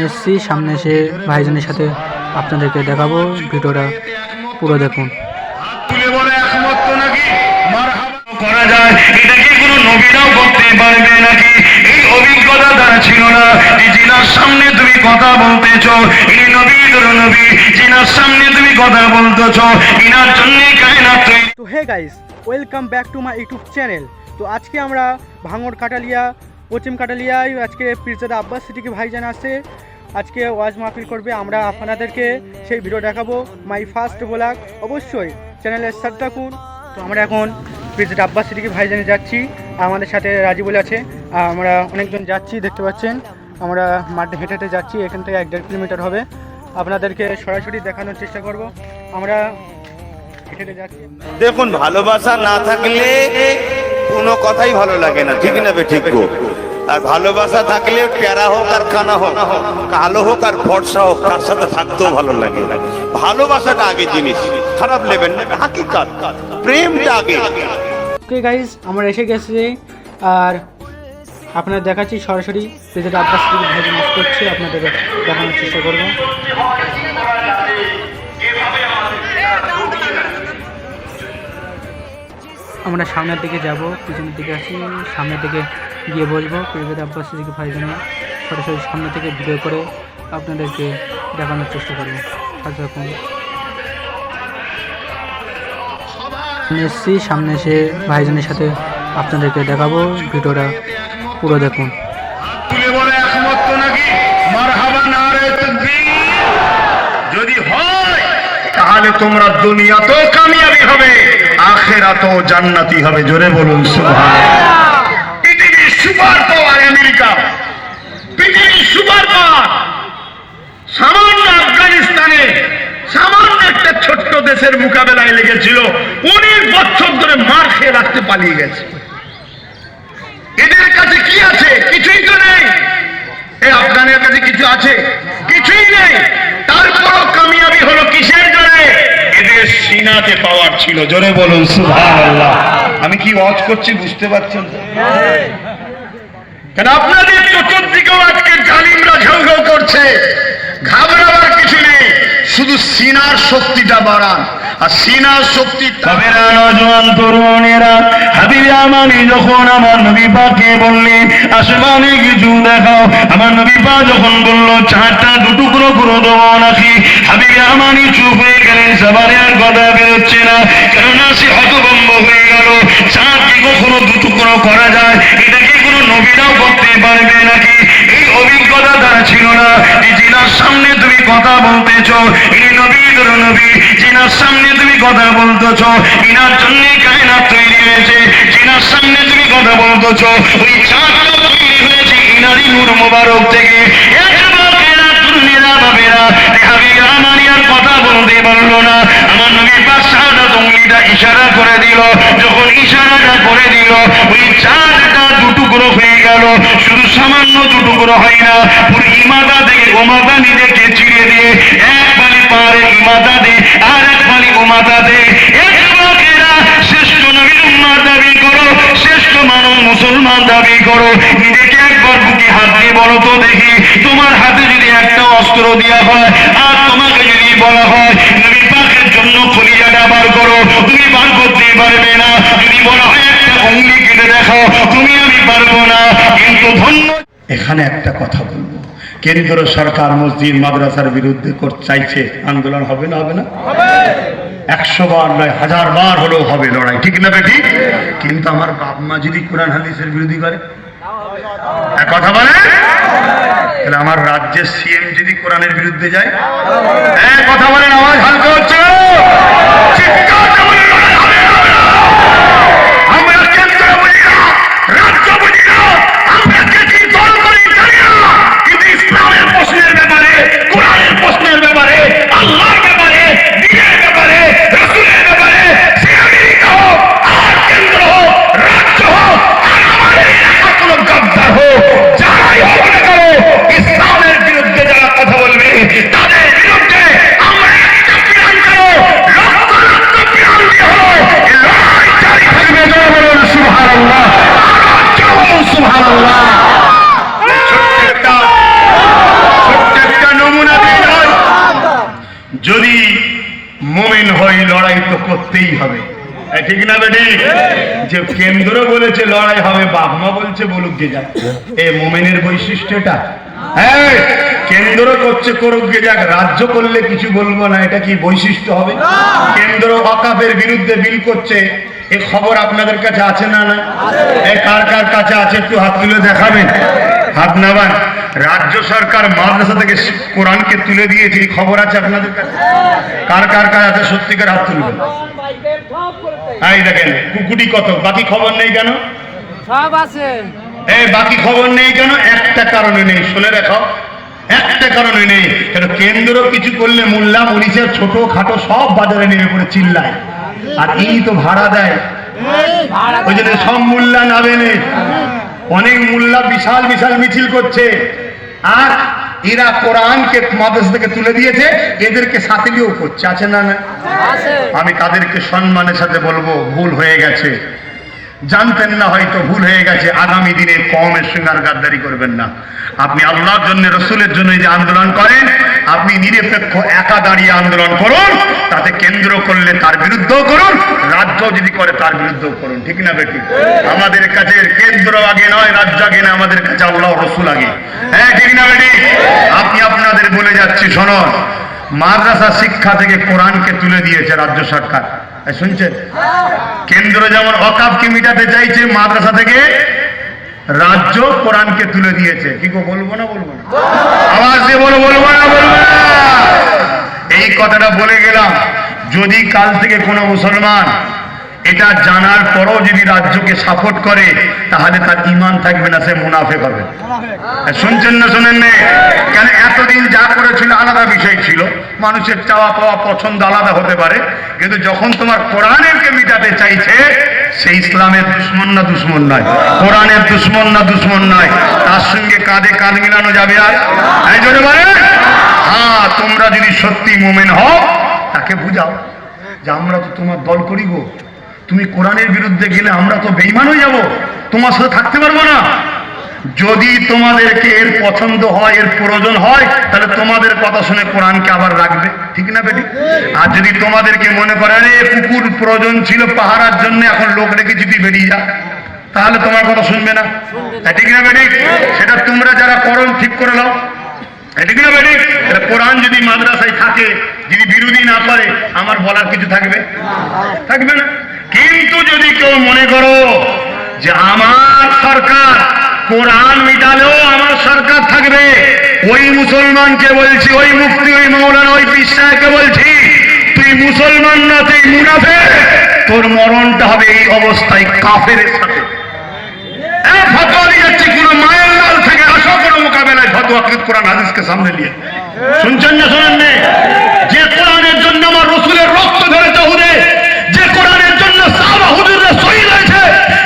এসছি সামনে এসে ভাইজানের সাথে আপনাদেরকে দেখাবো, ভিডিওটা পুরো দেখুন। তুলে বলে একমত তো নাকি মারহাবা করা যায়, এটা কি কোনো নবীরাও করতে পারবে নাকি? এই অভিজ্ঞতা তার ছিল না যে জিনার সামনে তুমি কথা বলতেছ, ইনি নবীর নবী, জিনার সামনে তুমি কথা বলতেছ, ইনার জন্যই কায়নাত তৈরি। তো hey guys, welcome back to my YouTube channel. তো আজকে আমরা ভাঙড় কাটালিয়া, পশ্চিম কাটালিয়ায় আজকে পীরজাদা আব্বাস সিদ্দিকী ভাইজান আসে, আজকে ওয়াজ মাহফিল করবে। আমরা আপনাদেরকে সেই ভিডিও দেখাবো, মাই ফার্স্ট ব্লগ। অবশ্যই চ্যানেলের সাথে থাকুন। তো আমরা এখন পীরজাদা আব্বাস সিদ্দিকী ভাইজানে যাচ্ছি, আমাদের সাথে রাজিবুল আছে, আমরা অনেকজন যাচ্ছি, দেখতে পাচ্ছেন। আমরা মাঠে হেঁটে হেঁটে যাচ্ছি, এখান থেকে 1-1.5 কিলোমিটার হবে। আপনাদেরকে সরাসরি দেখানোর চেষ্টা করব। আমরা হেঁটে হেঁটে যাচ্ছি। দেখুন, ভালোবাসা না থাকলে কোনো কথাই ভালো লাগে না, ঠিক না ঠিক গো? আর ভালোবাসা থাকলে প্যারা হোক আর কানা হোক, কালো হোক আর ফর্সা হোক, তার সাথে থাকতেও ভালো লাগে। ভালোবাসাটা আগে জিনিস, খারাপ নেবেন না, হাকিকাত প্রেমটা আগে। ওকে গাইজ, আমরা এসে গেছি আর আপনাদের দেখাচ্ছি সরাসরি পীরজাদা আব্বাস সিদ্দিকী ভাইজান নাচ করছে, আপনাদের দেখানোর চেষ্টা করব। আমরা সামনের দিকে যাব, পিছনের দিকে আসি, সামনের দিকে গিয়ে বসবো। পীরজাদা আব্বাস সিদ্দিকী ভাইজানের সরাসরি সামনে থেকে ভিডিও করে আপনাদেরকে দেখানোর চেষ্টা করবো। এসছি সামনে এসে ভাইজানের সাথে আপনাদেরকে দেখাবো, ভিডিওটা পুরো দেখুন। তুলে বলে একমত তো নাকি মারহাবা নারে তাকবীর। যদি হয় তাহলে তোমরা দুনিয়াতেও কামিয়াবি হবে, আখিরাতেও জান্নাতি হবে। জোরে বলুন সুবহানাল্লাহ। পৃথিবীর সুপার পাওয়ার আমেরিকা, পৃথিবীর সুপার পাওয়ার সামান্য আফগানিস্তানে সামান্য একটা ছোট্ট দেশের মোকাবেলায় লেগেছিল, 19 বছর ধরে মার খেয়ে রাখতে পালিয়ে গেছে। এদের কাছে কি আছে? কিছুই তো নেই। এই আফগানের কাছে কিছু আছে? কিছুই নেই। তারপরও কামিয়াবি হলো কিসের জন্য? এদের সিনাতে পাওয়ার ছিল। জোরে বলুন সুবহানাল্লাহ। আমি কি ওয়াজ করছি বুঝতে পারছেন? কেন আপনাদের চতুর্দিকেও আজকে জালিমরা ঘেউ ঘেউ করছে, ঘাবড়াবার কিছু নেই, শুধু সিনার শক্তিটা বাড়ান। আর সিনার শক্তি তবে না। নজওয়ান তরুণেরা, হাবিবে আমানি যখন আমার নবী পাককে বললেন আসমানে কিছু দেখাও, আমার নবী পাক যখন বলল চারটা দুটুকরো করে দেবো নাকি, হাবিবে আমানি চুপ হয়ে গেলেন। সবারে আর কথা বেরোচ্ছে না, কেননা সে হতভম্ব হয়ে গেল। চাঁদ কি কখনো দুটুকরো করা যায়? এটা কি কোনো নবীরাও করতে পারবে নাকি? এই অভিজ্ঞতা তার ছিল না যে জিনার সামনে তুমি কথা বলতেছ, ইনি নবীর নবী, জিনার সামনে তুমি কথা বলতেছ, ইনার জন্যই কায়নাত তৈরি হয়েছে। জিনার সামনে তুমি কথা বলতেছ, ওই চাঁদটা তৈরি হয়েছে ইনারই নূর মোবারক থেকে। কথা বলতে পারলো না, আমার নবী পাক শাহাদাত উঙ্গলিটা ইশারা করে দিল। যখন ইশারাটা করে দিল, ওই চাঁদটা দুটুকরো হয়ে গেল। শুধু সামান্য দুটুকরো হয় না, পুরো ইমাদা থেকে ওমাদা নিজেকে চিড়ে দিয়ে এক পালি পারে ইমাদা দে আর এক পালি ওমাদা দে। শ্রেষ্ঠ নবীর উম্মত দাবি করো, শ্রেষ্ঠ মানব মুসলমান দাবি করো, নিজেকে একবার বুকে হাত দিয়ে বলো তো দেখি, তোমার হাতে যদি একটা অস্ত্র দেওয়া হয় আর তোমাকে যদি বলা হয় নবী পাকের জন্য খলিজাটা বার করো, তুমি বার করতে পারবে না। যদি বলা হয় একটা অঙ্গলি কেটে দেখো, তুমি আমি পারবো না। কিন্তু ধন্য এখানে একটা কথা বলবো, কেন্দ্র সরকার মসজিদ মাদ্রাসার বিরুদ্ধে করতে চাইছে, আন্দোলন হবে না? হবে না? 100 বার নয়, 1000 বার হলেও হবে লড়াই, ঠিক না বেটি? কিন্তু আমার বাপ মা যদি কোরআন হাদিসের বিরোধী করে, এক কথা বলে, তাহলে আমার রাজ্যের সিএম যদি কোরআনের বিরুদ্ধে যায়, এক কথা বলেন, আওয়াজ হালকা হচ্ছে। আমরা কেন্দ্র বুঝি না, রাজ্য বুঝি না, আমরা কিছু দল করি জানি না, কিন্তু ইসলামের প্রশ্নের ব্যাপারে, কোরআনের প্রশ্নের ব্যাপারে, আল্লাহর ব্যাপারে, দ্বীনের ব্যাপারে, রাসূলের ব্যাপারে, সে আমেরিকা হোক আর কেন্দ্র হোক, রাজ্য হোক আর আমাদের এলাকার কোনো গদ্দার হোক, যারাই হোক না কেন, ইসলামের বিরুদ্ধে যারা কথা বলবে তাদের বিরুদ্ধে আমরা একটা প্ল্যান করব, লক্ষ লক্ষ প্ল্যান যদি মুমিন হই লড়াই তো করতেই হবে, ঠিক না বেটি? যে কেন্দ্র বলেছে লড়াই হবে, বাপ মা বলছে বলুক গে যাক, এ মুমিনের বৈশিষ্ট্যটা। হ্যাঁ, কেন্দ্র করছে করুক গে যাক, রাজ্য করলে কিছু বলবো না, এটা কি বৈশিষ্ট্য হবে? কেন্দ্র ওয়াকাফের বিরুদ্ধে বিল করছে, এ খবর আপনাদের কাছে আছে না? না, এ কার কার কাছে আছে একটু হাত তুলে দেখাবেন, হাত নামান। রাজ্য সরকার মাদ্রাসা থেকে কোরআনকে তুলে দিয়েছে, এই খবর আছে আপনাদের কাছে? কার কার কাছে আছে সত্যিকার হাত তুলবেন। এই দেখেন কুকুটি কত, বাকি খবর নেই কেন? সব আছে। এই বাকি খবর নেই কেন? একটা কারণে নেই, শুনে রাখো, একটা কারণে নেই। কেন কেন্দ্র কিছু করলে মোল্লা মরিচের ছোট খাটো সব বাজারে নেমে পড়ে চিল্লায়, আর এই তো ভাড়া দেয়, ওই জন্য সব মোল্লা নামে নেই। অনেক মোল্লা বিশাল বিশাল মিছিল করছে, আর এরা কোরআনকে মাদ্রাসা থেকে তুলে দিয়েছে, এদেরকে সাথে নিয়েও করছে, আছে না? না, আমি তাদেরকে সম্মানের সাথে বলবো ভুল হয়ে গেছে, জানতেন না হয়তো, ভুল হয়ে গেছে। আগামী দিনে কওমের সঙ্গে আর গাদ্দারি করবেন না। আপনি আল্লাহর জন্য রসুলের জন্য যে আন্দোলন করেন, আপনি নিরপেক্ষ একা দাঁড়িয়ে আন্দোলন করুন, তাতে কেন্দ্র করলে তার বিরুদ্ধেও করুন, রাজ্য যদি করে তার বিরুদ্ধেও করুন, ঠিক না বেটি? আমাদের কাছে কেন্দ্র আগে নয়, রাজ্য আগে না, আমাদের কাছে আল্লাহ রসুল আগে, হ্যাঁ ঠিক না বেটি? আপনি আপনাদের বলে যাচ্ছি, শোনো, মাদ্রাসা শিক্ষা থেকে কোরআনকে তুলে দিয়েছে রাজ্য সরকার, শুনছেন? কেন্দ্র যেমন ওয়াকাফকে মিটাতে চাইছে, মাদ্রাসা থেকে রাজ্য কোরআনকে তুলে দিয়েছে। কি গো, বলবো না বলবো না? আওয়াজ দিয়ে বলো, বলবো না বলবো না? এই কথাটা বলে গেলাম, যদি কাল থেকে কোনো মুসলমান এটা জানার পরও যদি রাজ্যকে সাপোর্ট করে, তাহলে তার ঈমান থাকবে না, সে মুনাফিক হবে। শুনছেন না শোনেন না? কেন এতদিন যা করেছিল আলাদা বিষয় ছিল, মানুষের চাওয়া পাওয়া পছন্দ আলাদা হতে পারে, কিন্তু যখন তোমার কোরআনকে মিটাতে চাইছে, সে ইসলামের দুশ্মন না দুশ্মন নয়, কোরআনের দুশ্মন না দুশ্মন নয়, তার সঙ্গে কাঁধে কাঁধ মিলানো যাবে? আর এই জন্য বলে, হ্যাঁ, তোমরা যদি সত্যি মুমিন হও, তাকে বুঝাও যে আমরা তো তোমার দল করি গো, তুমি কোরআনের বিরুদ্ধে গেলে আমরা তো বেঈমান হয়ে যাব, তোমার সাথে থাকতে পারবো না। যদি তোমাদেরকে এর পছন্দ হয়, এর প্রয়োজন হয়, তাহলে তোমাদের কথা শুনে কোরআনকে আবার রাখবে, ঠিক না বেটি? আর যদি তোমাদেরকে মনে করে আরে কুকুর প্রয়োজন ছিল পাহারার জন্য, এখন লোক রেখে যদি বেরিয়ে যা, তাহলে তোমার কথা শুনবে না, ঠিক না বেটি? সেটা তোমরা যারা করো ঠিক করে নাও, ঠিক না বেটি? কোরআন যদি মাদ্রাসায় থাকে, যদি বিরোধী না করে, আমার বলার কিছু থাকবে? থাকবে না। কিন্তু যদি কেউ মনে করো যে আমার সরকার কোরআন মিটালেও আমার সরকার থাকবে, ওই মুসলমানকে বলছি, ওই মুফতি, ওই মৌলানা, ওই পীর সাহেবকে বলছি, তুই মুসলমান না, তুই মুনাফিক, তোর মরণটা হবে এই অবস্থায় কাফেরের সাথে। ফতোয়া দিয়ে যাচ্ছি, কোন মায়ের লাল থেকে আসো, কোনো মোকাবেলায় ফতোয়া কোরআন হাদিসকে সামনে নিয়ে। শুনছেন না শোনেন না? যে কোরআনের জন্য আমার রসুলের রক্ত ধরেছে হুদে, যে কোরআনের জন্য সাহাবা হুজুররা শহীদ হয়েছে,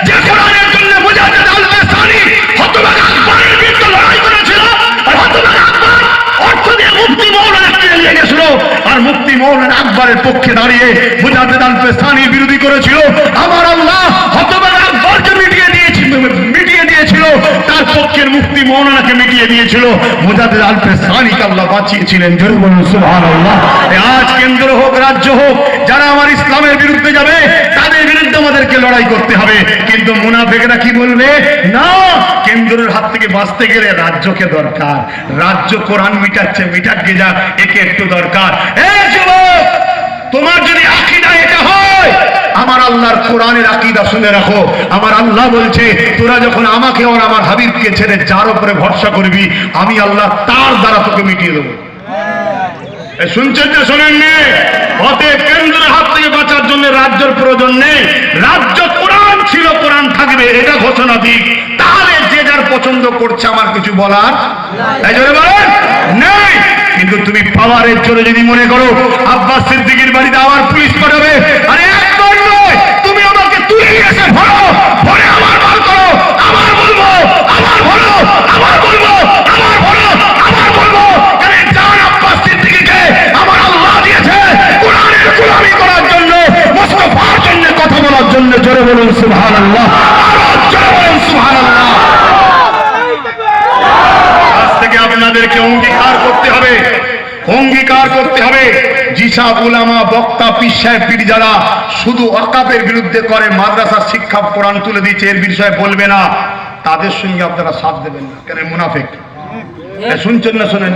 যে কোরআনের জন্য মুজাদ্দিদ আল-বাসানি হতভাগা আকবরের বিরুদ্ধে লড়াই করেছিল, আর হতভাগা আকবর অর্থ দিয়ে মুফতি মৌলানা কিনে নিয়ে গেছিল, আর মুফতি মৌলানা আকবরের পক্ষে দাঁড়িয়ে মুজাদ্দিদ আল-বাসানির বিরোধী করেছিল, আমার আল্লাহ হতভাগা আকবরকে মিটিয়ে দিয়েছিল, তার পক্ষের মুফতি মৌলানাকে মিটিয়ে দিয়েছিল, মুজাদ্দিদ আল-বাসানিকে আল্লাহ বাঁচিয়েছিলেন। জোরে বলুন সুবহানাল্লাহ। আজ কেন্দ্র হোক রাজ্য হোক, যারা আমার ইসলামের বিরুদ্ধে যাবে, তাদের বিরুদ্ধে আমাদেরকে লড়াই করতে হবে। কিন্তু মুনাফিকরা কি বলবে? না, কেন্দ্রের হাত থেকে বাঁচতে গেলে রাজ্যকে দরকার, রাজ্য কোরআন মিটাচ্ছে, মিটাকে যা, একে একটু দরকার। এই যুবক, তোমার যদি আকীদা এটা হয়, আমার আল্লাহর কোরআনের আকীদা শুনে রাখো, আমার আল্লাহ বলছে, তোরা যখন আমাকে আর আমার হাবিবকে ছেড়ে যার উপরে ভরসা করবি, আমি আল্লাহ তার দ্বারা তোকে মিটিয়ে দেবো। শুনছেন না শোনেন না? অতএব কেন্দ্রের হাত থেকে বাঁচার জন্য রাজ্যের প্রয়োজন নেই, রাজ্য কোরআন ছিল, কোরআন থাকবে, এটা ঘোষণা দিক, তাহলে যে যার পছন্দ করছে আমার কিছু বলার তাই জন্য বলেন নেই। কিন্তু তুমি পাওয়ারের জোরে যদি মনে করো আব্বাস সিদ্দিকীর বাড়িতে আবার পুলিশ পাঠাবে, আরে একবার নয়, তুমি আমাকে তুলে নিয়ে এসে ভরো, ভরে আমার বার করো, আমার বলবো, আমার ভরো, আমার বলবো, আমার ভরো, আমার বলবো। কারণ জান আব্বাস সিদ্দিকীকে আমার আল্লাহ দিয়েছে কোরআনের গোলামি করার জন্য, মুস্তাফার জন্য কথা বলার জন্য। জোরে বলুন সুবহানাল্লাহ, আরো জোরে বলুন সুবহানাল্লাহ। আজ থেকে আপনাদেরকে অঙ্গীকার করতে হবে, অঙ্গীকার করতে হবে, যেসব উলামা বক্তা পীর সাহেব পীর যারা শুধু ওয়াকাফের বিরুদ্ধে করে, মাদ্রাসার শিক্ষা কোরআন তুলে দিচ্ছে, এর বিষয়ে বলবে না, তাদের সঙ্গে আপনারা সাথ দেবেন না। কেন? মুনাফিক। শুনছেন না শোনেন?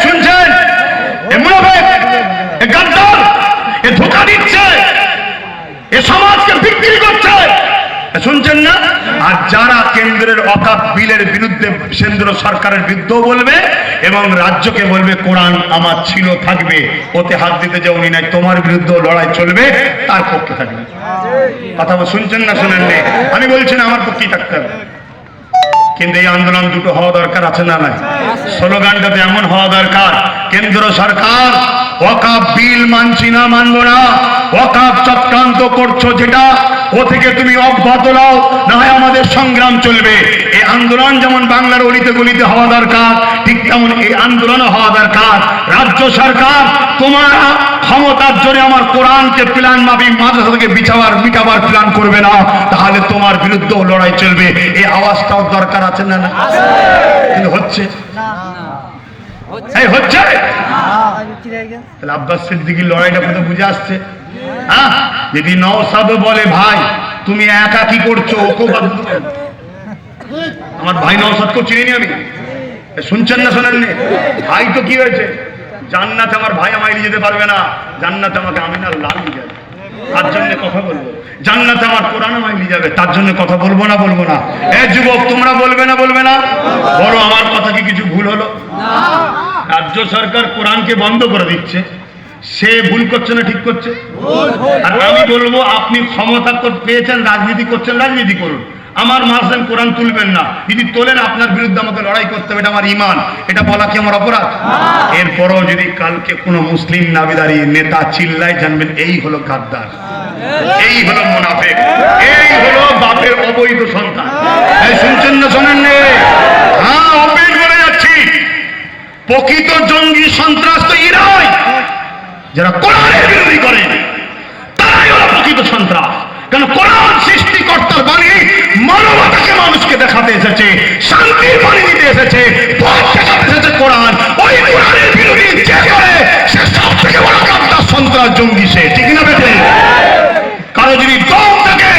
শুনছেন? এ মুনাফিক, এ গাদ্দার, এ ধোঁকা দিচ্ছে, এ সমাজকে বিক্রি করছে। শুনছেন না? আর যারা কেন্দ্রের ওয়াকাফ বিলের বিরুদ্ধে, কেন্দ্র সরকারের বিরুদ্ধেও বলবে এবং রাজ্যকে বলবে কোরআন আমার ছিল, থাকবে, ওতে হাত দিতে যে উনি নাই, তোমার বিরুদ্ধে লড়াই চলবে, তার পক্ষে থাকবে। কথা শুনছেন না শোনেননি? আমি বলছি না আমার পক্ষেই থাকতে হবে, কিন্তু এই আন্দোলন দুটো হওয়া দরকার আছে না নাই? স্লোগানটাতে এমন হওয়া দরকার, কেন্দ্র সরকার ওয়াকাফ বিল মানছি না, মানবো না, ওয়াকাফ চক্রান্ত করছো যেটা, ও থেকে তুমি অব্যাহত নাও, না হয় আমাদের সংগ্রাম চলবে। এই আন্দোলন যেমন বাংলার অলিতে গলিতে হওয়া দরকার, ঠিক তেমন এই আন্দোলনও হওয়া দরকার। রাজ্য সরকার তোমার ক্ষমতার জোরে আমার কোরআনকে প্ল্যান মাফিক মাদ্রাসা থেকে মিটাবার প্ল্যান করবে না, তাহলে তোমার বিরুদ্ধেও লড়াই চলবে। এই আওয়াজটাও দরকার আছে না? না, কিন্তু হচ্ছে এই হচ্ছে। তাহলে আব্বাস সিদ্দিকীর লড়াইটা কোথাও বুঝে আসছে? হ্যাঁ, যদি নওশাদ বলে ভাই তুমি একা কি করছো, ওকে বাদ দাও। আমার ভাই নওশাদকে চিনি আমি। শুনছেন না শোনেননি? ভাই তো কি হয়েছে? জান্নাতে আমার ভাই আমায় নিয়ে যেতে পারবে না, জান্নাতে আমাকে আমিনার লাল নিয়ে যাবে, তার জন্য কথা বলবো। জান্নাতে আমার কোরআন আমায় নিয়ে যাবে, তার জন্য কথা বলবো না? বলবো না? এ যুবক, তোমরা বলবে না? বলবে না? বলো আমার কথা কি কিছু ভুল হলো? রাজ্য সরকার কোরআনকে বন্ধ করে দিচ্ছে, সে ভুল করছে না ঠিক করছে? আর আমি বলবো আপনি ক্ষমতা পেয়েছেন, রাজনীতি করছেন, রাজনীতি করুন, আমার মাসেন কোরআন তুলবেন না। যদি তোলেন আপনার বিরুদ্ধে আমাকে লড়াই করতে হবে, এটা আমার ইমান, এটা বলা কি আমার অপরাধ? এরপরও যদি কালকে কোনো মুসলিম নাবিদারি নেতা চিল্লায়, জানবেন এই হলো গাদ্দার, এই হলো মুনাফিক, এই হলো বাপের অবৈধ সন্তান। শুনছেন না শোনেন? হ্যাঁ, ওপেন করে যাচ্ছি, প্রকৃত জঙ্গি সন্ত্রাস তো এরাই, যারা কোরআনের বিরোধী করে, তারাই হলো প্রকৃত সন্ত্রাস। কারণ কোরআন সৃষ্টিকর্তার বাণী, মানবতাকে মানুষকে দেখাতে এসেছে, শান্তির বাণী দিতে এসেছে, পথ দেখাতে এসেছে কোরআন। ওই কোরআনের বিরোধী যে করে, সে সব থেকে বড় গাদ্দার, সন্ত্রাস, জঙ্গি সে। ঠিক না বেটে? কারো যদি দম থাকে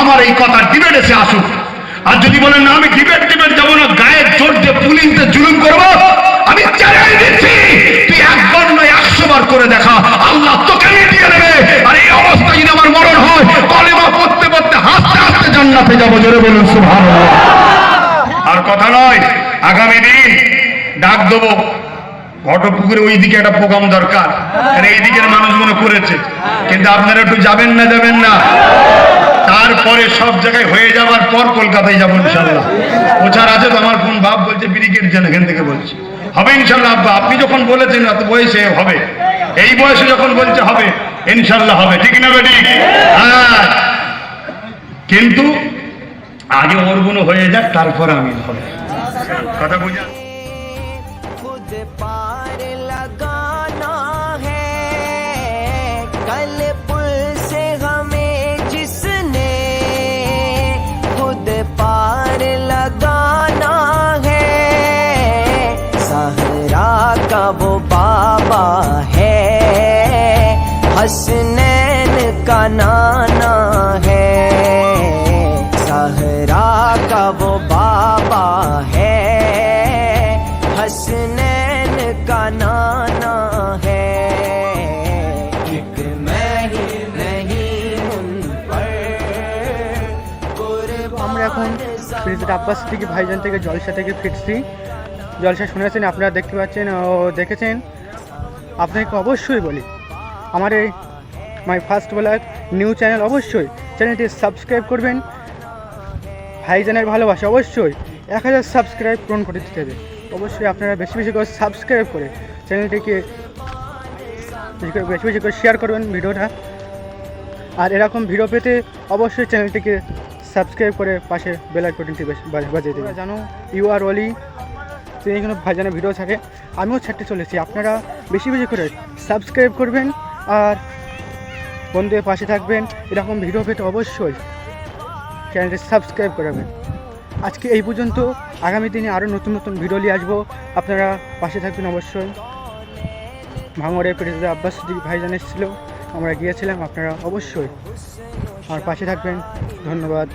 আমার এই কথা ডিবেট এসে আসুক, আর যদি বলেন না আমি ডিবেট যাবো না, গায়ের জোর দিয়ে পুলিশদের জুলুম করবো, আমি চ্যালেঞ্জ দিচ্ছি, তুই একবার নয় 100 বার করে দেখা, আল্লাহ তোকে মিটিয়ে দেবে। আর এই অবস্থা যদি আমার মরণ হয়, কলেমা পড়তে পড়তে হাসতে হাসতে জান্নাতে যাবো। জোরে বলুন সুবহানাল্লাহ। আর কথা নয়, আগামী দিন ডাক দেবো, ঘটপুকুরে ওই দিকে একটা প্রোগ্রাম দরকার, কারণ এই দিকের মানুষগুলো করেছে, কিন্তু আপনারা একটু যাবেন না? যাবেন না? তারপরে সব জায়গায় হয়ে যাওয়ার পর কলকাতায় যাবো ইনশাল্লাহ। প্রচার আছে তো, আমার কোন বাপ বলছে ব্রিগেড যেন, এখান থেকে বলছি হবে ইনশাল্লাহ। আব্বা আপনি যখন বলেছেন এত বয়সে হবে, এই বয়সে যখন বলছে হবে, ইনশাল্লাহ হবে। ঠিক না বেটি? হ্যাঁ, কিন্তু আগে ওর গুলো হয়ে যাক, তারপর আমি হবে। কথা বুঝা? पार लगाना है कल पुल से हमें जिसने खुद पार लगाना है। सहरा का वो बाबा है, हसनैन का नाना है। सहरा का वो बाबा है, हसनैन का नाना है। एक मैं ही नहीं उन पर আমরা এখন প্রেসিডেন্ট আব্বাস সিদ্দিকী ভাইজান থেকে জলসা থেকে ফিরছি। জলসা শুনেছেন, আপনারা দেখতে পাচ্ছেন ও দেখেছেন। আপনাকে অবশ্যই বলি, আমার এই my first blog new channel, অবশ্যই চ্যানেলটি সাবস্ক্রাইব করবেন। ভাইজানের ভালোবাসা অবশ্যই 1000 সাবস্ক্রাইব পূরণ করে দিতে হবে। অবশ্যই আপনারা বেশি বেশি করে সাবস্ক্রাইব করে চ্যানেলটিকে বেশি বেশি করে শেয়ার করবেন ভিডিওটা। আর এরকম ভিডিও পেতে অবশ্যই চ্যানেলটিকে সাবস্ক্রাইব করে পাশে বেল আইকনটি বাজিয়ে দেবেন। জানো ইউ আর অলি, তিনি এখানে ভাইজানের ভিডিও ছাড়ে, আমিও ছাড়তে চলেছি। আপনারা বেশি বেশি করে সাবস্ক্রাইব করবেন আর বন্ধুদের পাশে থাকবেন। এরকম ভিডিও পেতে অবশ্যই চ্যানেলটি সাবস্ক্রাইব করবেন। আজকে এই পর্যন্ত, আগামী দিনে আরও নতুন নতুন ভিডিও নিয়ে আসবো, আপনারা পাশে থাকবেন অবশ্যই। ভাঙড়ে পিরজাদা আব্বাস সিদ্দিকী ভাইজান এসেছিল, আমরা গিয়েছিলাম। আপনারা অবশ্যই আমার পাশে থাকবেন। ধন্যবাদ।